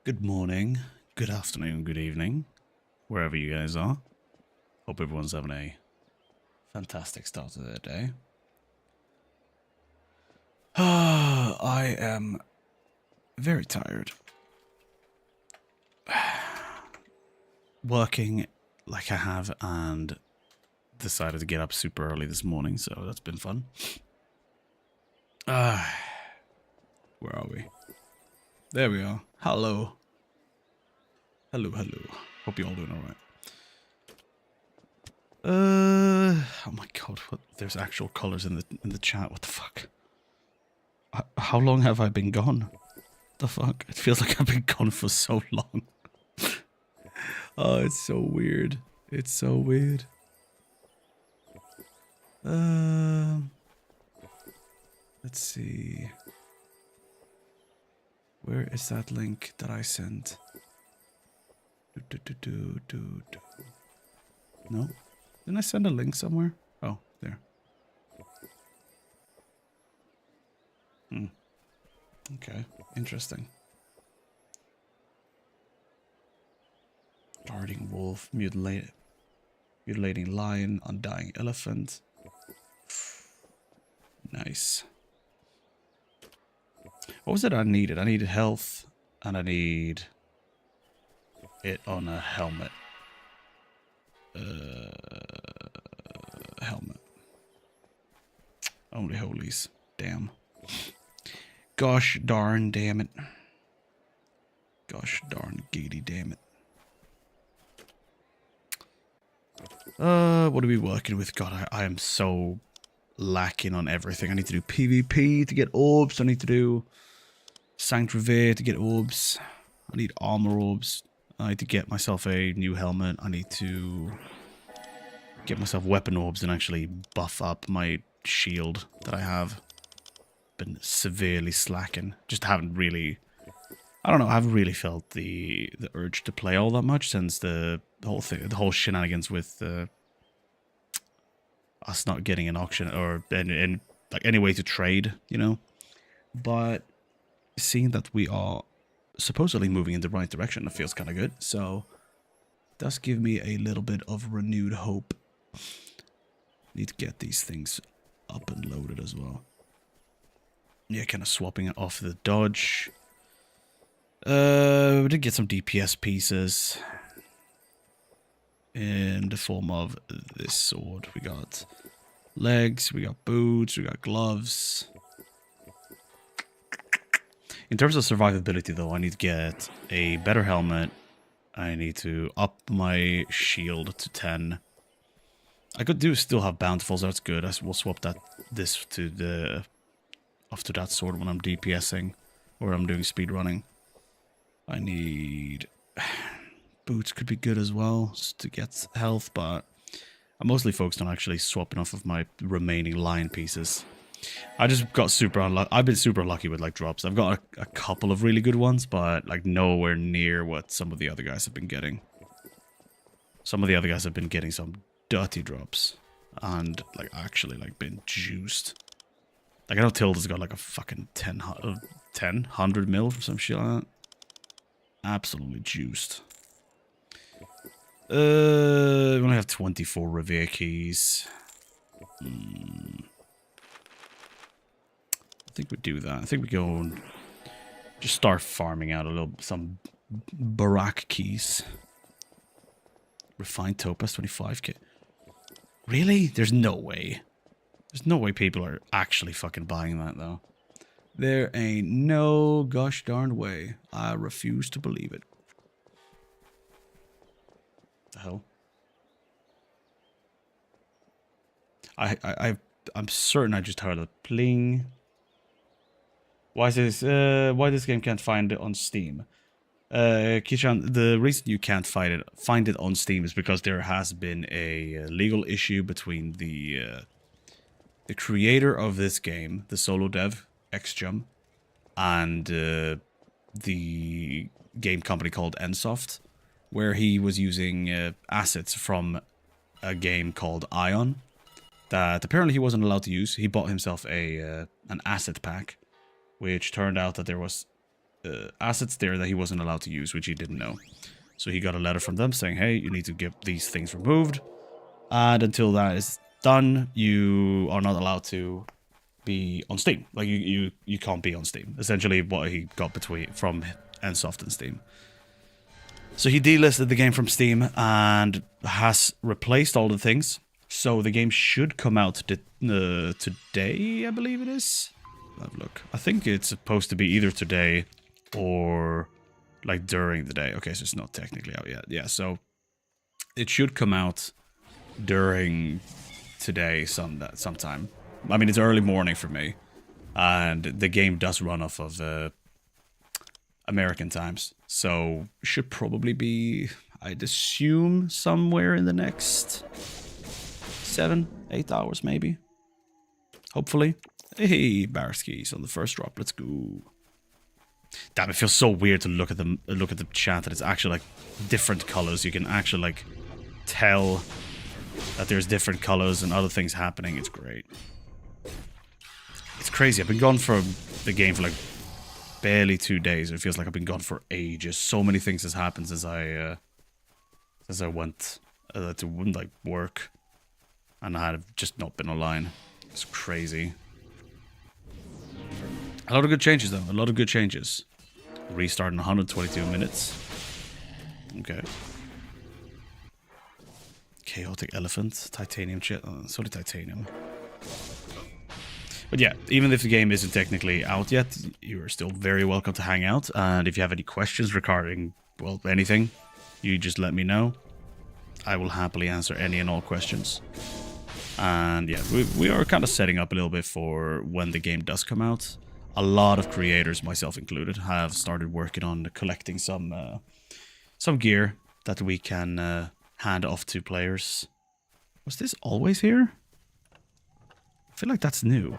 Good morning, good afternoon, good evening, wherever you guys are. Hope everyone's having a fantastic start to their day. I am very tired. Working like I have and decided to get up super early this morning, so that's been fun. Where are we? There we are. Hello. Hello. Hope you're all doing alright. Oh my god, what? There's actual colors in the chat. What the fuck? How long have I been gone? The fuck? It feels like I've been gone for so long. Oh, it's so weird. It's so weird. Let's see. Where is that link that I sent? No? Didn't I send a link somewhere? Oh, there. Okay, interesting. Darting wolf, mutilating lion, undying elephant. Nice. What was it I needed? I needed health, and I need it on a helmet. Helmet. Only holies. Damn. Gosh darn damn it. Gosh darn giddy damn it. What are we working with? God, I am so lacking on everything. I need to do PvP to get orbs. I need to do Sanctuary to get orbs. I need armor orbs. I need to get myself a new helmet. I need to get myself weapon orbs and actually buff up my shield that I have. Been severely slacking. Just haven't really... I don't know, I haven't really felt the urge to play all that much since the whole thing, the whole shenanigans with us not getting an auction or like any way to trade, you know. But seeing that we are supposedly moving in the right direction, it feels kind of good. So it does give me a little bit of renewed hope. Need to get these things up and loaded as well. Yeah, kind of swapping it off the dodge. We did get some DPS pieces in the form of this sword. We got legs, we got boots, we got gloves. In terms of survivability, though, I need to get a better helmet. I need to up my shield to 10. I could still have bountifuls. That's good. We'll swap this to that sword when I'm DPSing or I'm doing speed running. I need boots. Could be good as well to get health, but I'm mostly focused on actually swapping off of my remaining lion pieces. I just got super unlucky. I've been super lucky with like drops. I've got a couple of really good ones, but like nowhere near what some of the other guys have been getting. Some of the other guys have been getting some dirty drops and like actually like been juiced. Like I know Tilda's got like a fucking 100 mil or some shit like that. Absolutely juiced. We only have 24 Revere keys. I think we do that. I think we go and just start farming out some Barak keys. Refined Topaz 25k. Really? There's no way. There's no way people are actually fucking buying that though. There ain't no gosh darn way. I refuse to believe it. The hell? I'm certain I just heard a pling. Why this game can't find it on Steam? Kishan, the reason you can't find it on Steam is because there has been a legal issue between the creator of this game, the solo dev, XJum, and the game company called NSoft, where he was using assets from a game called Ion that apparently he wasn't allowed to use. He bought himself an asset pack, which turned out that there was assets there that he wasn't allowed to use, which he didn't know. So he got a letter from them saying, hey, you need to get these things removed. And until that is done, you are not allowed to be on Steam. Like, you can't be on Steam. Essentially what he got from NSoft and Steam. So he delisted the game from Steam and has replaced all the things. So the game should come out today, I believe it is. Have a look. I think it's supposed to be either today or like during the day. Okay, so it's not technically out yet. Yeah, so it should come out during today sometime. I mean, it's early morning for me, and the game does run off of American times, so should probably be, I'd assume, somewhere in the next 7-8 hours, maybe. Hopefully. Hey, barracks keys on the first drop. Let's go. Damn, it feels so weird to look at the chat that it's actually like different colors. You can actually like tell that there's different colors and other things happening. It's great. It's crazy. I've been gone from the game for like barely 2 days. It feels like I've been gone for ages. So many things has happened since I went to like work, and I had just not been online. It's crazy. A lot of good changes, though. A lot of good changes. Restart in 122 minutes. Okay. Chaotic elephant. Titanium chip. Sorry, titanium. But yeah, even if the game isn't technically out yet, you are still very welcome to hang out. And if you have any questions regarding, well, anything, you just let me know. I will happily answer any and all questions. And yeah, we are kind of setting up a little bit for when the game does come out. A lot of creators, myself included, have started working on collecting some gear that we can hand off to players. Was this always here? I feel like that's new.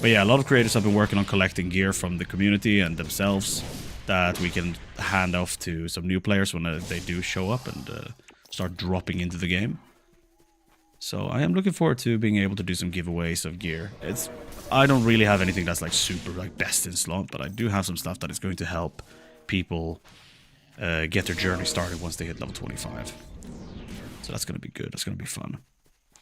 But yeah, a lot of creators have been working on collecting gear from the community and themselves that we can hand off to some new players when they do show up and start dropping into the game. So I am looking forward to being able to do some giveaways of gear. I don't really have anything that's like super like best in slot, but I do have some stuff that is going to help people get their journey started once they hit level 25. So that's going to be good. That's going to be fun.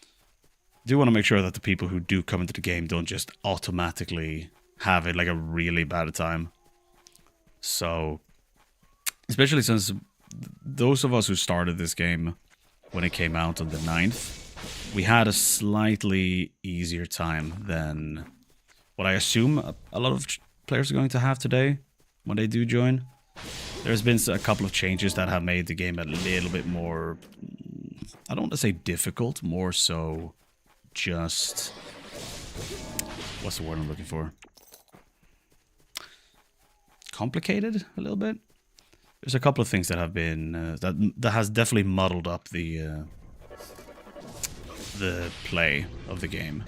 I do want to make sure that the people who do come into the game don't just automatically have it like a really bad time. So, especially since those of us who started this game when it came out on the 9th, we had a slightly easier time than what I assume a lot of players are going to have today when they do join. There's been a couple of changes that have made the game a little bit more, I don't want to say difficult, more so just, what's the word I'm looking for? Complicated a little bit. There's a couple of things that have been, that has definitely muddled up the play of the game.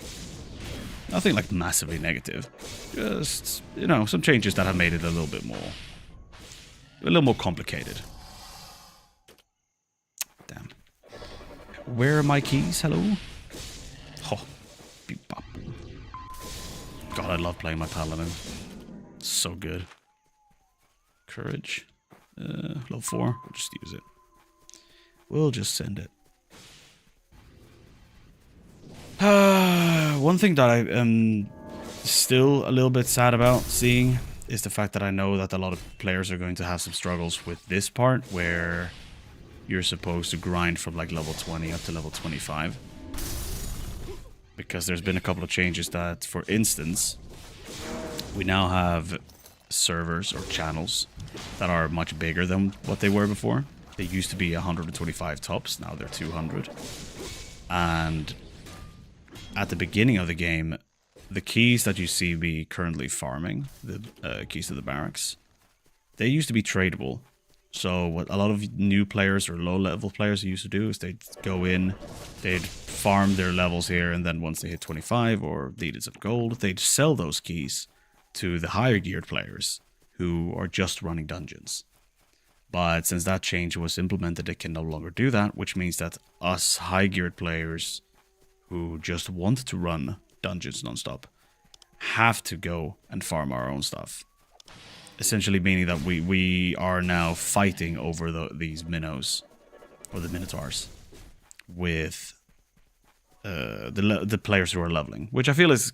Nothing like massively negative. Just, you know, some changes that have made it a little more complicated. Damn. Where are my keys? Hello? Oh. God, I love playing my Paladin. So good. Courage. Level 4. We'll just use it. We'll just send it. One thing that I am still a little bit sad about seeing is the fact that I know that a lot of players are going to have some struggles with this part where you're supposed to grind from like level 20 up to level 25. Because there's been a couple of changes that, for instance, we now have servers or channels that are much bigger than what they were before. They used to be 125 tops, now they're 200. And at the beginning of the game, the keys that you see me currently farming, the keys to the barracks, they used to be tradable. So what a lot of new players or low-level players used to do is they'd go in, they'd farm their levels here, and then once they hit 25 or needed some gold, they'd sell those keys to the higher-geared players who are just running dungeons. But since that change was implemented, it can no longer do that, which means that us high-geared players who just want to run dungeons non-stop have to go and farm our own stuff. essentially meaning that we are now fighting over these minnows, or the minotaurs, with the players who are leveling, which I feel is...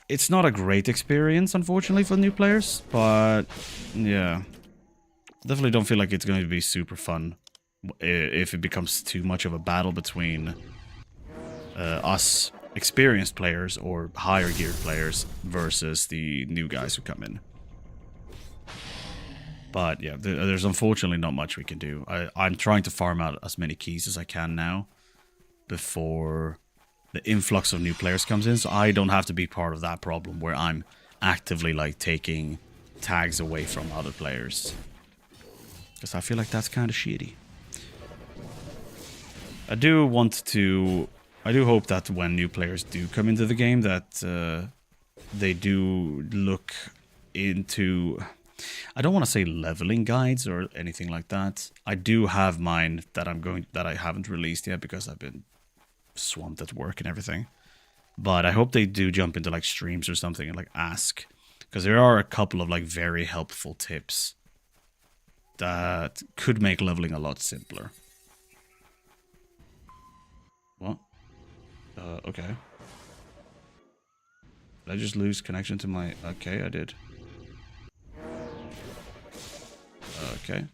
It's not a great experience, unfortunately, for new players, but yeah. Definitely don't feel like it's going to be super fun if it becomes too much of a battle between us experienced players or higher geared players versus the new guys who come in. But yeah, there's unfortunately not much we can do. I'm trying to farm out as many keys as I can now before the influx of new players comes in, so I don't have to be part of that problem where I'm actively like taking tags away from other players. Because I feel like that's kind of shitty. I do hope that when new players do come into the game that they do look into... I don't want to say leveling guides or anything like that. I do have mine that I haven't released yet because I've been swamped at work and everything. But I hope they do jump into like streams or something and like ask, because there are a couple of like very helpful tips that could make leveling a lot simpler. What? Okay. Did I just lose connection to my... Okay, I did. Okay.